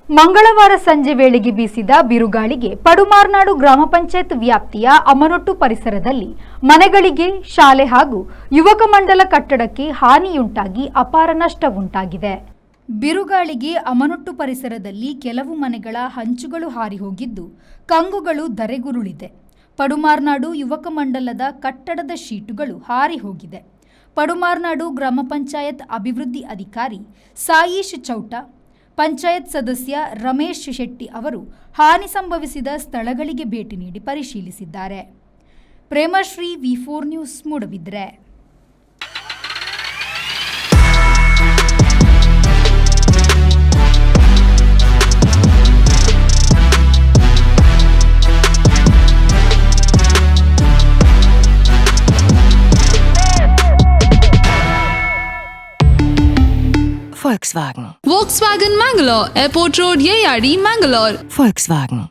ಮಂಗಳವಾರ ಸಂಜೆ ವೇಳೆಗೆ ಬೀಸಿದ ಬಿರುಗಾಳಿಗೆ ಪಡುಮಾರ್ನಾಡು ಗ್ರಾಮ ಪಂಚಾಯತ್ ವ್ಯಾಪ್ತಿಯ ಅಮನೊಟ್ಟು ಪರಿಸರದಲ್ಲಿ ಮನೆಗಳಿಗೆ, ಶಾಲೆ ಹಾಗೂ ಯುವಕ ಮಂಡಲ ಕಟ್ಟಡಕ್ಕೆ ಹಾನಿಯುಂಟಾಗಿ ಅಪಾರ ನಷ್ಟವುಂಟಾಗಿದೆ. ಬಿರುಗಾಳಿಗೆ ಅಮನೊಟ್ಟು ಪರಿಸರದಲ್ಲಿ ಕೆಲವು ಮನೆಗಳ ಹಂಚುಗಳು ಹಾರಿ ಹೋಗಿದ್ದು, ಕಂಗುಗಳು ಧರೆಗುರುಳಿದೆ. ಪಡುಮಾರ್ನಾಡು ಯುವಕ ಮಂಡಲದ ಕಟ್ಟಡದ ಶೀಟುಗಳು ಹಾರಿ ಹೋಗಿದೆ. ಪಡುಮಾರ್ನಾಡು ಗ್ರಾಮ ಪಂಚಾಯತ್ ಅಭಿವೃದ್ಧಿ ಅಧಿಕಾರಿ ಸಾಯೀಶ್ ಚೌಟ, ಪಂಚಾಯತ್ ಸದಸ್ಯ ರಮೇಶ್ ಶೆಟ್ಟಿ ಅವರು ಹಾನಿ ಸಂಭವಿಸಿದ ಸ್ಥಳಗಳಿಗೆ ಭೇಟಿ ನೀಡಿ ಪರಿಶೀಲಿಸಿದ್ದಾರೆ. Premashree V4 news Moodbidri. Volkswagen Mangalore, Airport Road, Yeyadi, Mangalore. Volkswagen.